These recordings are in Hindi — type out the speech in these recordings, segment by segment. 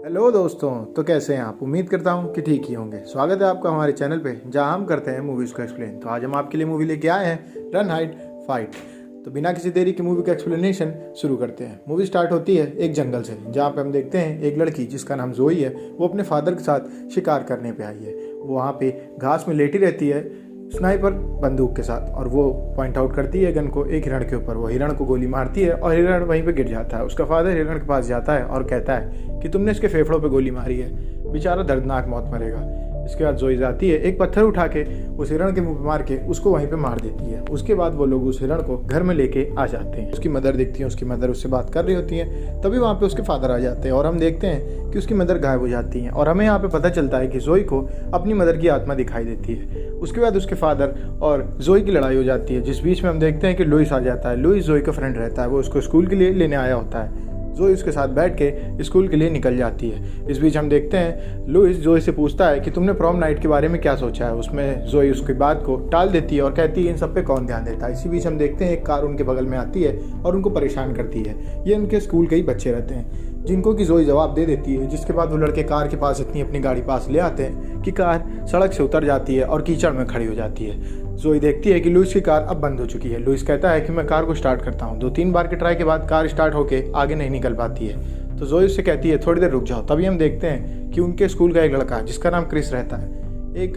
हेलो दोस्तों, तो कैसे हैं आप। उम्मीद करता हूं कि ठीक ही होंगे। स्वागत है आपका हमारे चैनल पे जहां हम करते हैं मूवीज़ को एक्सप्लेन। तो आज हम आपके लिए मूवी लेके आए हैं रन हाइड फाइट। तो बिना किसी देरी की मूवी का एक्सप्लेनेशन शुरू करते हैं। मूवी स्टार्ट होती है एक जंगल से, जहाँ पे हम देखते हैं एक लड़की जिसका नाम जोई है, वो अपने फादर के साथ शिकार करने पे आई है। वो वहाँ पे घास में लेटी रहती है स्नाइपर बंदूक के साथ, और वो पॉइंट आउट करती है गन को एक हिरण के ऊपर। वो हिरण को गोली मारती है और हिरण वहीं पे गिर जाता है। उसका फादर हिरण के पास जाता है और कहता है कि तुमने इसके फेफड़ों पे गोली मारी है, बेचारा दर्दनाक मौत मरेगा। इसके बाद जोई जाती है, एक पत्थर उठा के उस हिरण के मुंह पे मार के उसको वहीं पे मार देती है। उसके बाद वो लोग उस हिरण को घर में लेके आ जाते हैं। उसकी मदर दिखती है, उसकी मदर उससे बात कर रही होती है। तभी वहाँ पे उसके फादर आ जाते हैं और हम देखते हैं कि उसकी मदर गायब हो जाती है। और हमें यहाँ पे पता चलता है कि जोई को अपनी मदर की आत्मा दिखाई देती है। उसके बाद उसके फादर और जोई की लड़ाई हो जाती है, जिस बीच में हम देखते हैं कि लुइस आ जाता है। लुइस जोई का फ्रेंड रहता है, वो उसको स्कूल के लिए लेने आया होता है। जोई उसके साथ बैठ के स्कूल के लिए निकल जाती है। इस बीच हम देखते हैं लुइस जोई से पूछता है कि तुमने प्रॉम नाइट के बारे में क्या सोचा है। उसमें जोई उसकी बात को टाल देती है और कहती है इन सब पे कौन ध्यान देता है। इसी बीच हम देखते हैं एक कार उनके बगल में आती है और उनको परेशान करती है। ये उनके स्कूल के ही बच्चे रहते हैं, जिनको कि जोई जवाब दे देती है। जिसके बाद वो लड़के कार के पास अपनी गाड़ी पास ले आते हैं कि कार सड़क से उतर जाती है और कीचड़ में खड़ी हो जाती है। जोई देखती है कि लुइस की कार अब बंद हो चुकी है। लुइस कहता है कि मैं कार को स्टार्ट करता हूँ। 2-3 बार के ट्राई के बाद कार स्टार्ट होके आगे नहीं निकल पाती है। तो जोई उससे कहती है थोड़ी देर रुक जाओ। तभी हम देखते हैं कि उनके स्कूल का एक लड़का जिसका नाम क्रिस रहता है, एक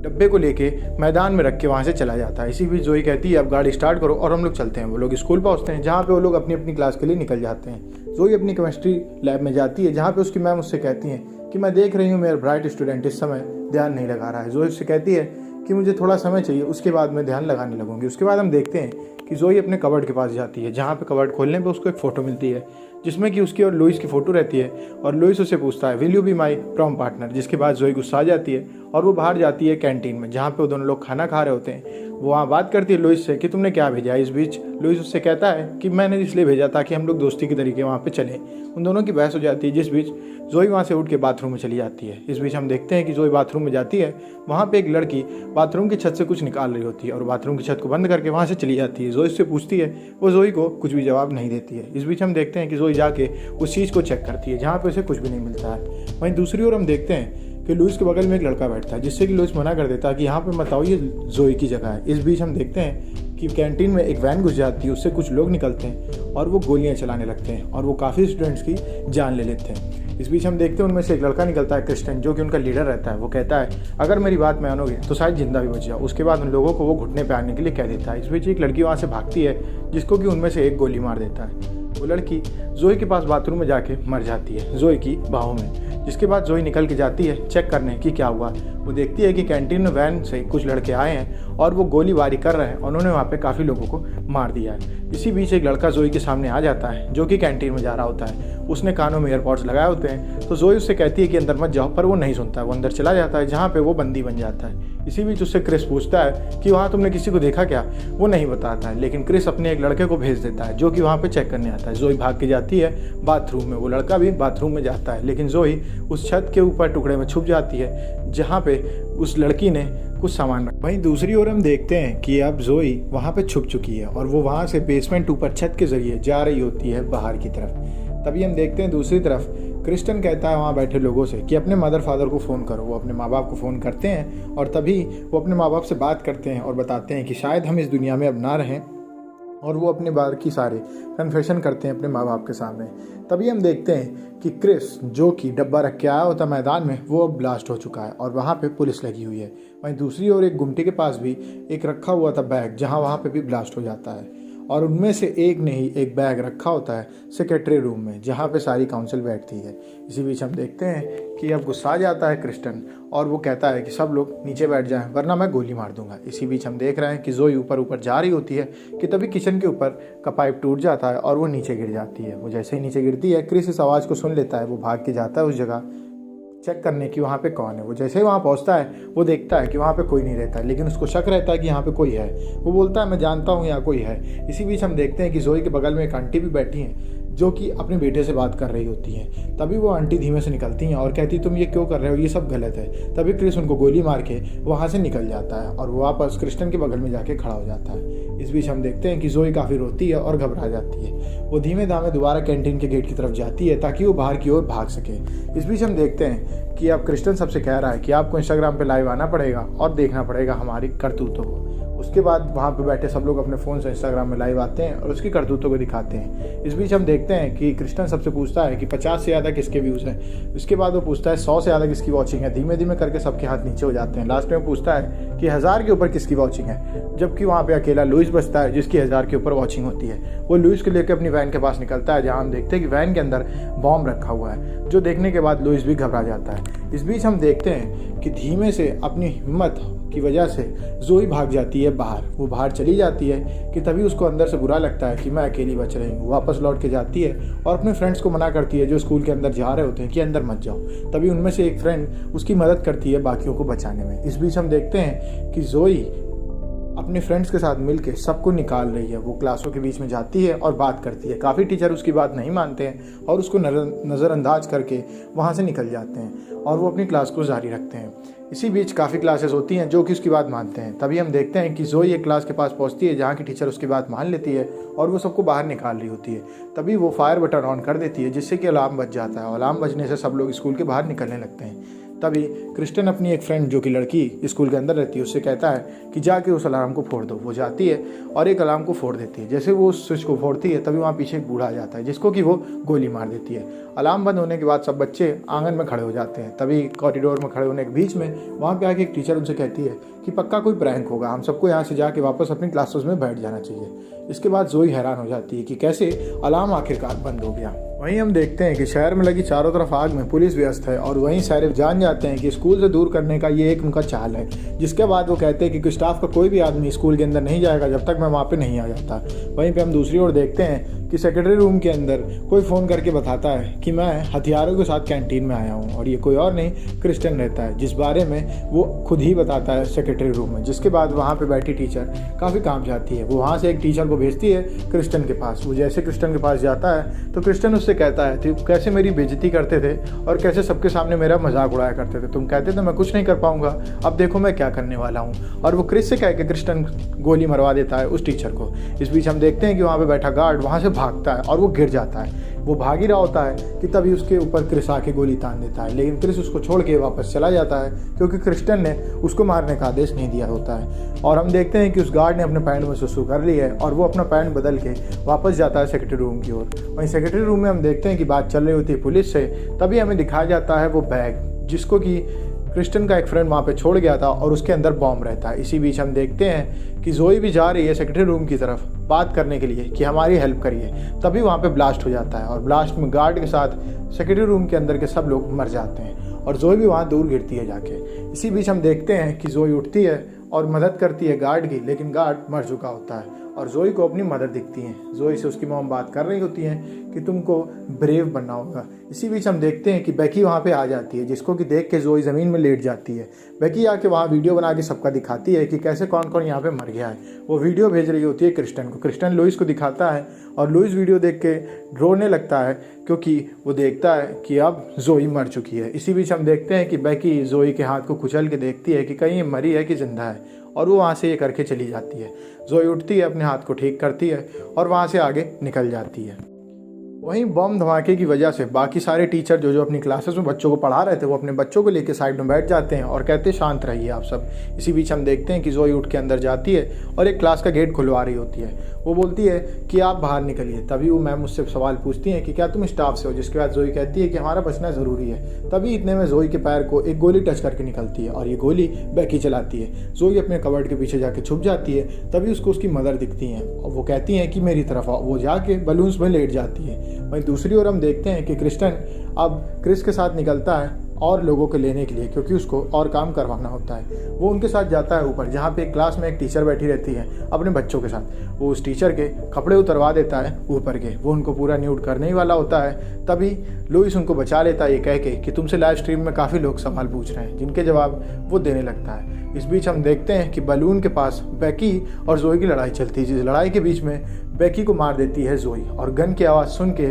डब्बे को लेके मैदान में रख के वहाँ से चला जाता है। इसी बीच जोई कहती है अब गाड़ी स्टार्ट करो और हम लोग चलते हैं। वो लोग स्कूल पहुँचते हैं, जहाँ पे वो लोग अपनी अपनी क्लास के लिए निकल जाते हैं। जोई अपनी केमिस्ट्री लैब में जाती है, जहाँ पे उसकी मैम उससे कहती हैं कि मैं देख रही हूँ मेरा ब्राइट स्टूडेंट इस समय ध्यान नहीं लगा रहा है। जोई उससे कहती है कि मुझे थोड़ा समय चाहिए, उसके बाद मैं ध्यान लगाने लगूंगी। उसके बाद हम देखते हैं कि जोई अपने कबर्ड के पास जाती है, जहाँ पे कबर्ड खोलने पे उसको एक फ़ोटो मिलती है जिसमें कि उसकी और लुइस की फ़ोटो रहती है। और लुइस उससे पूछता है will you be my prom partner. जिसके बाद जोई गुस्सा आ जाती है और वो बाहर जाती है कैंटीन में, जहाँ पे वो दोनों लोग खाना खा रहे होते हैं। वो वहाँ बात करती है लुइस से कि तुमने क्या भेजा है। इस बीच लुइस उससे कहता है कि मैंने इसलिए भेजा था कि हम लोग दोस्ती के तरीके वहाँ पे चलें। उन दोनों की बहस हो जाती है, जिस बीच जोई वहाँ से उठ के बाथरूम में चली जाती है। इस बीच हम देखते हैं कि जोई बाथरूम में जाती है, वहाँ पे एक लड़की बाथरूम की छत से कुछ निकाल रही होती है और बाथरूम की छत को बंद करके वहाँ से चली जाती है। जोई से पूछती है, वो जोई को कुछ भी जवाब नहीं देती है। इस बीच हम देखते हैं कि जोई जाके उस चीज़ को चेक करती है जहाँ पे उसे कुछ भी नहीं मिलता है। वहीं दूसरी ओर हम देखते हैं कि लुइस के बगल में एक लड़का बैठता है, जिससे कि लुइस मना कर देता है कि यहाँ पे मत आओ, ये जोई की जगह है। इस बीच हम देखते हैं कि कैंटीन में एक वैन घुस जाती है, उससे कुछ लोग निकलते हैं और वो गोलियां चलाने लगते हैं और वो काफ़ी स्टूडेंट्स की जान ले लेते हैं। इस बीच हम देखते हैं उनमें से एक लड़का निकलता है क्रिस्टन, जो कि उनका लीडर रहता है। वो कहता है अगर मेरी बात मानोगे तो शायद जिंदा भी बच जाओ। उसके बाद उन लोगों को वो घुटने पे आने के लिए कह देता है। इस बीच एक लड़की वहाँ से भागती है, जिसको कि उनमें से एक गोली मार देता है। वो लड़की जोई के पास बाथरूम में जाके मर जाती है, जोई की बाहों में। जिसके बाद जोई निकल के जाती है चेक करने कि क्या हुआ। वो देखती है कि कैंटीन में वैन से कुछ लड़के आए हैं और वो गोलीबारी कर रहे हैं। उन्होंने वहाँ पे काफ़ी लोगों को मार दिया है। इसी बीच एक लड़का जोई के सामने आ जाता है, जो कि कैंटीन में जा रहा होता है। उसने कानों में एयरपॉड्स लगाए होते हैं। तो जोई उससे कहती है कि अंदर मत जाओ, पर वो नहीं सुनता। वो अंदर चला जाता है, जहाँ पे वो बंदी बन जाता है। इसी बीच उससे क्रिस पूछता है कि वहाँ तुमने किसी को देखा क्या। वो नहीं बताता है, लेकिन क्रिस अपने एक लड़के को भेज देता है, जो कि वहाँ पे चेक करने आता है। जोई भाग के जाती है बाथरूम में, वो लड़का भी बाथरूम में जाता है, लेकिन जोई उस छत के ऊपर टुकड़े में छुप जाती है, जहाँ पे उस लड़की ने कुछ सामान रखा। वहीं दूसरी ओर हम देखते हैं कि अब जोई वहाँ पे छुप चुकी है और वो वहाँ से बेसमेंट ऊपर छत के जरिए जा रही होती है बाहर की तरफ। तभी हम देखते हैं दूसरी तरफ क्रिस्टन कहता है वहाँ बैठे लोगों से कि अपने मदर फादर को फ़ोन करो। वो अपने माँ बाप को फ़ोन करते हैं और तभी वो अपने माँ बाप से बात करते हैं और बताते हैं कि शायद हम इस दुनिया में अब ना रहें। और वो अपने बारे की सारे कन्फेशन करते हैं अपने माँ बाप के सामने। तभी हम देखते हैं कि क्रिस, जो कि डब्बा रख के आया होता मैदान में, वो अब ब्लास्ट हो चुका है और वहाँ पे पुलिस लगी हुई है। वहीं दूसरी ओर एक गुमटी के पास भी एक रखा हुआ था बैग, जहाँ वहाँ पे भी ब्लास्ट हो जाता है। और उनमें से एक ने ही एक बैग रखा होता है सेक्रेटरी रूम में, जहाँ पे सारी काउंसिल बैठती है। इसी बीच हम देखते हैं कि अब गुस्सा आ जाता है क्रिस्टन और वो कहता है कि सब लोग नीचे बैठ जाएं, वरना मैं गोली मार दूंगा। इसी बीच हम देख रहे हैं कि जोई ऊपर ऊपर जा रही होती है कि तभी किचन के ऊपर का पाइप टूट जाता है और वो नीचे गिर जाती है। वो जैसे ही नीचे गिरती है, क्रिस इस आवाज़ को सुन लेता है। वो भाग के जाता है उस जगह चेक करने की वहाँ पे कौन है। वो जैसे ही वहाँ पहुँचता है, वो देखता है कि वहाँ पे कोई नहीं रहता है, लेकिन उसको शक रहता है कि यहाँ पे कोई है। वो बोलता है मैं जानता हूँ यहाँ कोई है। इसी बीच हम देखते हैं कि जोई के बगल में एक आंटी भी बैठी हैं, जो कि अपने बेटे से बात कर रही होती हैं। तभी वो आंटी धीमे से निकलती हैं और कहती तुम ये क्यों कर रहे हो, ये सब गलत है। तभी क्रिस उनको गोली मार के वहाँ से निकल जाता है और वो वापस क्रिस्टन के बगल में जाके खड़ा हो जाता है। इस बीच हम देखते हैं कि ज़ोई काफ़ी रोती है और घबरा जाती है। वो धीमे धामे दोबारा कैंटीन के गेट की तरफ जाती है ताकि वो बाहर की ओर भाग सके। इस बीच हम देखते हैं कि अब क्रिस्टन सबसे कह रहा है कि आपको इंस्टाग्राम पे लाइव आना पड़ेगा और देखना पड़ेगा हमारी करतूतों को। उसके बाद वहाँ पे बैठे सब लोग अपने फ़ोन से इंस्टाग्राम में लाइव आते हैं और उसकी करतूतों को दिखाते हैं। इस बीच हम देखते हैं कि क्रिस्टन सबसे पूछता है कि 50 से ज़्यादा किसके व्यूज़ हैं। उसके बाद वो पूछता है 100 से ज़्यादा किसकी वॉचिंग है। धीमे धीमे करके सबके हाथ नीचे हो जाते हैं। लास्ट में पूछता है कि 1000 के ऊपर किसकी वॉचिंग है, जबकि वहाँ पे अकेला लुइस बचता है जिसकी 1000 के ऊपर वॉचिंग होती है। वो लुइस को लेकर अपनी वैन के पास निकलता है, जहाँ हम देखते हैं कि वैन के अंदर बॉम्ब रखा हुआ है, जो देखने के बाद लुइस भी घबरा जाता है। इस बीच हम देखते हैं कि धीमे से अपनी हिम्मत की वजह से ज़ोई भाग जाती है बाहर। वो बाहर चली जाती है कि तभी उसको अंदर से बुरा लगता है कि मैं अकेली बच रही हूँ। वापस लौट के जाती है और अपने फ्रेंड्स को मना करती है जो स्कूल के अंदर जा रहे होते हैं कि अंदर मत जाओ। तभी उनमें से एक फ्रेंड उसकी मदद करती है बाकियों को बचाने में। इस बीच हम देखते हैं कि ज़ोई अपने फ्रेंड्स के साथ मिलके सबको निकाल रही है। वो क्लासों के बीच में जाती है और बात करती है। काफ़ी टीचर उसकी बात नहीं मानते हैं और उसको नज़रअंदाज करके वहाँ से निकल जाते हैं और वो अपनी क्लास को जारी रखते हैं। इसी बीच काफ़ी क्लासेस होती हैं जो कि उसकी बात मानते हैं। तभी हम देखते हैं कि ज़ोई एक क्लास के पास पहुंचती है जहां की टीचर उसकी बात मान लेती है और वो सबको बाहर निकाल रही होती है। तभी वो फायर बटन ऑन कर देती है जिससे कि अलार्म बज जाता है। अलार्म बजने से सब लोग स्कूल के बाहर निकलने लगते हैं। तभी क्रिस्टन अपनी एक फ्रेंड जो कि लड़की स्कूल के अंदर रहती है उससे कहता है कि जाके उस अलार्म को फोड़ दो। वो जाती है और एक अलार्म को फोड़ देती है। जैसे वो उस स्विच को फोड़ती है तभी वहाँ पीछे एक बूढ़ा आ जाता है जिसको कि वो गोली मार देती है। अलार्म बंद होने के बाद सब बच्चे आंगन में खड़े हो जाते हैं। तभी कॉरिडोर में खड़े होने के बीच में वहाँ पे आके एक टीचर उनसे कहती है कि पक्का कोई प्रैंक होगा, हम सबको यहाँ से जाके वापस अपनी क्लासेस में बैठ जाना चाहिए। इसके बाद ज़ोई हैरान हो जाती है कि कैसे अलार्म आखिरकार बंद हो गया। वहीं हम देखते हैं कि शहर में लगी चारों तरफ आग में पुलिस व्यस्त है और वहीं सारे जान जाते हैं कि स्कूल से दूर करने का ये एक उनका चाल है। जिसके बाद वो कहते हैं कि स्टाफ का कोई भी आदमी स्कूल के अंदर नहीं जाएगा जब तक मैं वहाँ पे नहीं आ जाता। वहीं पे हम दूसरी ओर देखते हैं कि सेक्रेटरी रूम के अंदर कोई फ़ोन करके बताता है कि मैं हथियारों के साथ कैंटीन में आया हूँ और ये कोई और नहीं क्रिस्टन रहता है, जिस बारे में वो खुद ही बताता है सेक्रेटरी रूम में। जिसके बाद वहाँ पे बैठी टीचर काफ़ी कांप जाती है। वो वहाँ से एक टीचर को भेजती है क्रिस्टन के पास। वो जैसे क्रिस्टन के पास जाता है तो क्रिस्टन उससे कहता है कि कैसे मेरी बेइज्जती करते थे और कैसे सबके सामने मेरा मजाक उड़ाया करते थे। तुम कहते थे मैं कुछ नहीं कर पाऊंगा, अब देखो मैं क्या करने वाला हूँ। और वो क्रिस से कह के क्रिस्टन गोली मरवा देता है उस टीचर को। इस बीच हम देखते हैं कि वहाँ पे बैठा गार्ड वहाँ से भागता है और वो गिर जाता है। वो भाग ही रहा होता है कि तभी उसके ऊपर क्रिस आके गोली तान देता है, लेकिन क्रिस उसको छोड़ के वापस चला जाता है क्योंकि क्रिस्टन ने उसको मारने का आदेश नहीं दिया होता है। और हम देखते हैं कि उस गार्ड ने अपने पैंट में सुसु कर लिया है और वो अपना पैंट बदल के वापस जाता है सेक्रेटरी रूम की ओर। वहीं सेक्रेटरी रूम में हम देखते हैं कि बात चल रही होती है पुलिस से। तभी हमें दिखाया जाता है वो बैग जिसको कि क्रिस्टन का एक फ्रेंड वहाँ पे छोड़ गया था और उसके अंदर बॉम्ब रहता है। इसी बीच हम देखते हैं कि ज़ोई भी जा रही है सेक्रेटरी रूम की तरफ बात करने के लिए कि हमारी हेल्प करिए। तभी वहाँ पे ब्लास्ट हो जाता है और ब्लास्ट में गार्ड के साथ सेक्रेटरी रूम के अंदर के सब लोग मर जाते हैं और ज़ोई भी वहाँ दूर गिरती है जाके। इसी बीच हम देखते हैं कि ज़ोई उठती है और मदद करती है गार्ड की, लेकिन गार्ड मर चुका होता है और ज़ोई को अपनी मदद दिखती है। ज़ोई से उसकी मॉम बात कर रही होती है कि तुमको ब्रेव बनना होगा। इसी बीच हम देखते हैं कि बेकी वहाँ पे आ जाती है जिसको कि देख के ज़ोई ज़मीन में लेट जाती है। बेकी आके वहाँ वीडियो बना के सबका दिखाती है कि कैसे कौन कौन यहाँ पे मर गया है। वो वीडियो भेज रही होती है क्रिस्टन को। क्रिस्टन लुइस को दिखाता है और लुइस वीडियो देख के रोने लगता है क्योंकि वो देखता है कि अब ज़ोई मर चुकी है। इसी बीच हम देखते हैं कि बेकी ज़ोई के हाथ को कुचल के देखती है कि कहीं ये मरी है कि जिंदा है और वो वहाँ से ये करके चली जाती है। ज़ोई उठती है, अपने हाथ को ठीक करती है और वहाँ से आगे निकल जाती है। वहीं बम धमाके की वजह से बाकी सारे टीचर जो अपनी क्लासेस में बच्चों को पढ़ा रहे थे वो अपने बच्चों को लेकर साइड में बैठ जाते हैं और कहते शांत रहिए आप सब। इसी बीच हम देखते हैं कि ज़ोई उठ के अंदर जाती है और एक क्लास का गेट खुलवा रही होती है। वो बोलती है कि आप बाहर निकलिए। तभी वो मैम मुझसे सवाल पूछती हैं कि क्या तुम स्टाफ से हो, जिसके बाद ज़ोई कहती है कि हमारा बचना ज़रूरी है। तभी इतने में ज़ोई के पैर को एक गोली टच करके निकलती है और ये गोली बेकी चलाती है। ज़ोई अपने कबर्ड के पीछे जाके छुप जाती है। तभी उसको उसकी मदर दिखती हैं और वो कहती हैं कि मेरी तरफ आओ। वो जाके बलून्स में लेट जाती है। वहीं दूसरी ओर हम देखते हैं कि क्रिस्टन अब क्रिस के साथ निकलता है और लोगों को लेने के लिए, क्योंकि उसको और काम करवाना होता है। वो उनके साथ जाता है ऊपर, जहाँ पे एक क्लास में एक टीचर बैठी रहती है अपने बच्चों के साथ। वो उस टीचर के कपड़े उतरवा देता है ऊपर के। वो उनको पूरा न्यूड करने ही वाला होता है। तभी लुइस उनको बचा लेता है ये कह के कि तुमसे लाइव स्ट्रीम में काफ़ी लोग सवाल पूछ रहे हैं, जिनके जवाब वो देने लगता है। इस बीच हम देखते हैं कि बलून के पास बेकी और ज़ोई की लड़ाई चलती है, जिस लड़ाई के बीच में बेकी को मार देती है ज़ोई और गन की आवाज़ सुन के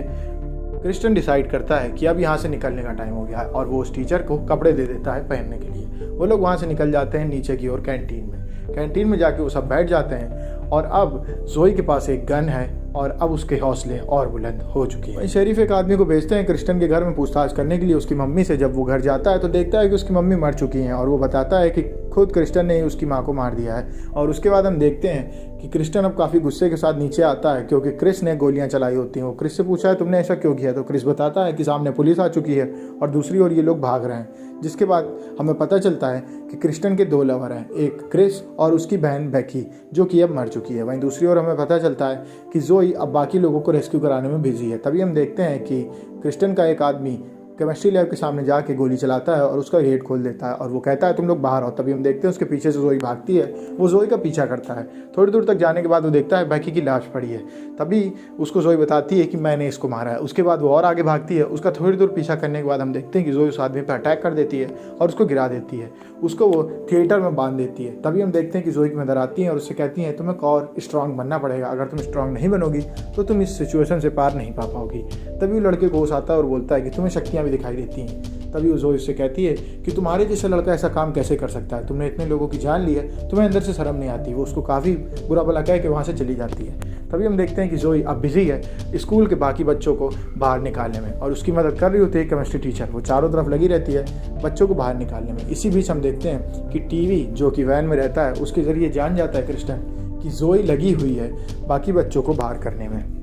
क्रिस्टन डिसाइड करता है कि अब यहाँ से निकलने का टाइम हो गया है और वो उस टीचर को कपड़े दे देता है पहनने के लिए। वो लोग वहाँ से निकल जाते हैं नीचे की ओर कैंटीन में जाके वो सब बैठ जाते हैं और अब जोई के पास एक गन है और अब उसके हौसले और बुलंद हो चुके हैं। शरीफ एक आदमी को भेजते हैं क्रिस्टन के घर में पूछताछ करने के लिए उसकी मम्मी से। जब वो घर जाता है तो देखता है कि उसकी मम्मी मर चुकी हैं और वो बताता है कि खुद क्रिस्टन ने ही उसकी माँ को मार दिया है। और उसके बाद हम देखते हैं कि क्रिस्टन अब काफ़ी गुस्से के साथ नीचे आता है क्योंकि क्रिस ने गोलियां चलाई होती हैं। वो क्रिस से पूछा है तुमने ऐसा क्यों किया, तो क्रिस बताता है कि सामने पुलिस आ चुकी है और दूसरी ओर ये लोग भाग रहे हैं। जिसके बाद हमें पता चलता है कि क्रिस्टन के 2 लवर हैं, एक क्रिस और उसकी बहन बेकी जो कि अब मर चुकी है। वहीं दूसरी ओर हमें पता चलता है कि जोई अब बाकी लोगों को रेस्क्यू कराने में बिजी है। तभी हम देखते हैं कि क्रिस्टन का एक आदमी केमिस्ट्री लैब के सामने जाके गोली चलाता है और उसका गेट खोल देता है और वो कहता है तुम लोग बाहर आओ। तभी हम देखते हैं उसके पीछे से जोई भागती है, वो जोई का पीछा करता है। थोड़ी दूर तक जाने के बाद वो देखता है बेकी की लाश पड़ी है। तभी उसको जोई बताती है कि मैंने इसको मारा है। उसके बाद वो और आगे भागती है। उसका थोड़ी दूर पीछा करने के बाद हम देखते हैं कि जोई उस आदमी पर अटैक कर देती है और उसको गिरा देती है। उसको वो थिएटर में बांध देती है। तभी हम देखते हैं कि जोई की मदर आती है और उससे कहती हैं तुम्हें और स्ट्रांग बनना पड़ेगा, अगर तुम स्ट्रांग नहीं बनोगी तो तुम इस सिचुएशन से पार नहीं पा पाओगी। तभी वो लड़के को होश आता है और बोलता है कि तुम्हें शक्तियाँ भी दिखाई देती हैं। तभी वो जोई उससे कहती है कि तुम्हारे जैसा लड़का ऐसा काम कैसे कर सकता है, तुमने इतने लोगों की जान ली है, तुम्हें अंदर से शर्म नहीं आती। वो उसको काफ़ी बुरा भला कह के वहाँ से चली जाती है। तभी हम देखते हैं कि जोई अब बिजी है स्कूल के बाकी बच्चों को बाहर निकालने में और उसकी मदद कर रही होती है केमिस्ट्री टीचर। वो चारों तरफ लगी रहती है बच्चों को बाहर निकालने में। इसी बीच हम देखते हैं कि टीवी जो कि वैन में रहता है उसके ज़रिए जान जाता है क्रिस्टन कि जोई लगी हुई है बाकी बच्चों को बाहर करने में।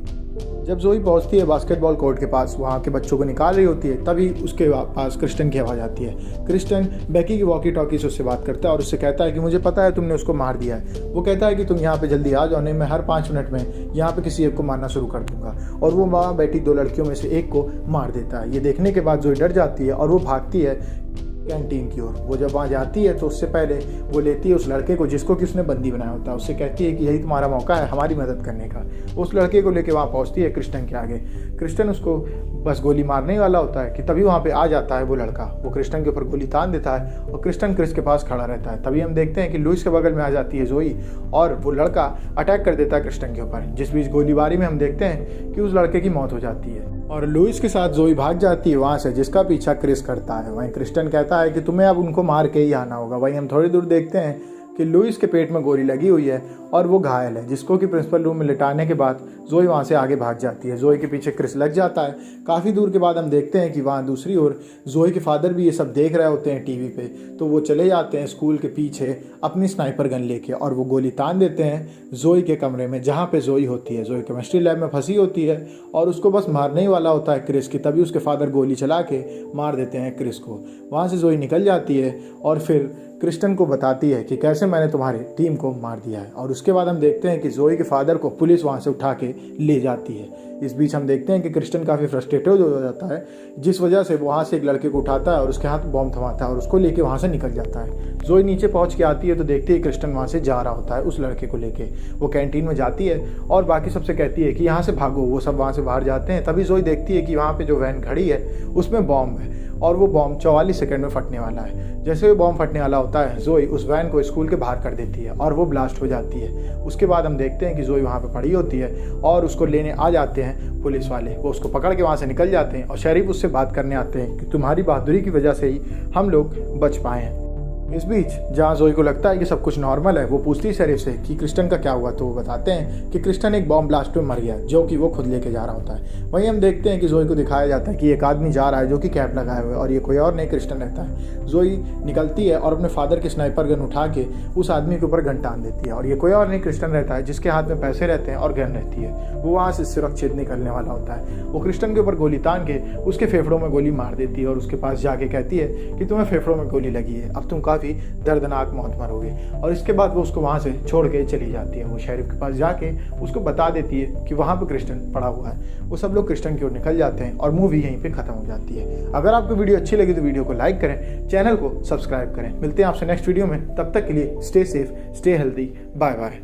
जब जोई पहुंचती है बास्केटबॉल कोर्ट के पास, वहाँ के बच्चों को निकाल रही होती है, तभी उसके पास क्रिस्टन की आवाज़ आती है। क्रिस्टन बेकी की वॉकी टॉकी से उससे बात करता है और उससे कहता है कि मुझे पता है तुमने उसको मार दिया है। वो कहता है कि तुम यहाँ पे जल्दी आ जाओ, नहीं मैं हर 5 मिनट में यहाँ पे किसी एक को मारना शुरू कर दूंगा। और वो वहाँ बैठी 2 लड़कियों में से एक को मार देता है। ये देखने के बाद जोई डर जाती है और वो भागती है कैंटीन की ओर। वो जब वहाँ जाती है तो उससे पहले वो लेती है उस लड़के को जिसको कि उसने बंदी बनाया होता है। उससे कहती है कि यही तुम्हारा मौका है हमारी मदद करने का। उस लड़के को लेके वहाँ पहुँचती है क्रिस्टन के आगे। क्रिस्टन उसको बस गोली मारने वाला होता है कि तभी वहाँ पे आ जाता है वो लड़का। वो क्रिस्टन के ऊपर गोली तान देता है और क्रिस्टन क्रिस के पास खड़ा रहता है। तभी हम देखते हैं कि लुइस के बगल में आ जाती है जोई और वो लड़का अटैक कर देता है क्रिस्टन के ऊपर। जिस बीच गोलीबारी में हम देखते हैं कि उस लड़के की मौत हो जाती है और लुइस के साथ जोई भाग जाती है वहाँ से, जिसका पीछा क्रिस करता है। वहीं क्रिस्टन कहता है कि तुम्हें अब उनको मार के ही आना होगा। वहीं हम थोड़ी दूर देखते हैं कि लुइस के पेट में गोली लगी हुई है और वो घायल है, जिसको कि प्रिंसिपल रूम में लिटाने के बाद जोई वहाँ से आगे भाग जाती है। जोई के पीछे क्रिस लग जाता है। काफ़ी दूर के बाद हम देखते हैं कि वहाँ दूसरी ओर जोई के फादर भी ये सब देख रहे होते हैं टीवी पे। तो वो चले जाते हैं स्कूल के पीछे अपनी स्नाइपर गन लेके और वो गोली तान देते हैं जोई के कमरे में जहाँ पे जोई होती है। जोई केमिस्ट्री लैब में फंसी होती है और उसको बस मारने ही वाला होता है क्रिस की। तभी उसके फादर गोली चला के मार देते हैं क्रिस को। वहाँ से जोई निकल जाती है और फिर क्रिस्टन को बताती है कि कैसे मैंने तुम्हारी टीम को मार दिया है। और उसके बाद हम देखते हैं कि जोई के फादर को पुलिस वहाँ से उठा के ले जाती है। इस बीच हम देखते हैं कि क्रिस्टन काफ़ी फ्रस्ट्रेटेड हो जाता है, जिस वजह से वो वहाँ से एक लड़के को उठाता है और उसके हाथ बॉम्ब थमाता है और उसको लेके वहाँ से निकल जाता है। जोई नीचे पहुँच के आती है तो देखती है क्रिस्टन वहाँ से जा रहा होता है उस लड़के को लेके। वो कैंटीन में जाती है और बाकी सबसे कहती है कि यहाँ से भागो। वो सब वहाँ से बाहर जाते हैं। तभी जोई देखती है कि वहाँ पे जो वैन खड़ी है उसमें बॉम्ब है और वो बॉम्ब 44 सेकंड में फटने वाला है। जैसे वो बॉम्ब फटने वाला होता है जोई उस वैन को स्कूल के बाहर कर देती है और वो ब्लास्ट हो जाती है। उसके बाद हम देखते हैं कि जोई वहाँ पे पड़ी होती है और उसको लेने आ जाते हैं पुलिस वाले। वो उसको पकड़ के वहाँ से निकल जाते हैं और शरीफ उससे बात करने आते हैं कि तुम्हारी बहादुरी की वजह से ही हम लोग बच पाए हैं। इस बीच जहाँ जोई को लगता है कि सब कुछ नॉर्मल है, वो पूछती है शरीफ से कि क्रिस्टन का क्या हुआ। तो वो बताते हैं कि क्रिस्टन एक बॉम्ब ब्लास्ट में मर गया जो कि वो खुद लेके जा रहा होता है। वहीं हम देखते हैं कि जोई को दिखाया जाता है कि एक आदमी जा रहा है जो कि कैप लगाए हुए और ये कोई और नहीं क्रिस्टन रहता है। जोई निकलती है और अपने फादर की स्नाइपर गन उठा के उस आदमी के ऊपर गन टान देती है और ये कोई और नहीं क्रिस्टन रहता है, जिसके हाथ में पैसे रहते हैं और गन रहती है। वो वहाँ से सुरक्षित निकलने वाला होता है। वो क्रिस्टन के ऊपर गोली तान के उसके फेफड़ों में गोली मार देती है और उसके पास जाके कहती है कि तुम्हें फेफड़ों में गोली लगी है, अब तुम काफ़ी दर्दनाक मौत मरोगे। और इसके बाद वो उसको वहाँ से छोड़ के चली जाती है। वो शेरिफ के पास जाके उसको बता देती है कि वहाँ पे क्रिस्टन पड़ा हुआ है। वो सब लोग क्रिस्टन की ओर निकल जाते हैं और मूवी यहीं पे खत्म हो जाती है। अगर आपको वीडियो अच्छी लगी तो वीडियो को लाइक करें, चैनल को सब्सक्राइब करें। मिलते हैं आपसे नेक्स्ट वीडियो में, तब तक के लिए stay safe, stay healthy, bye bye.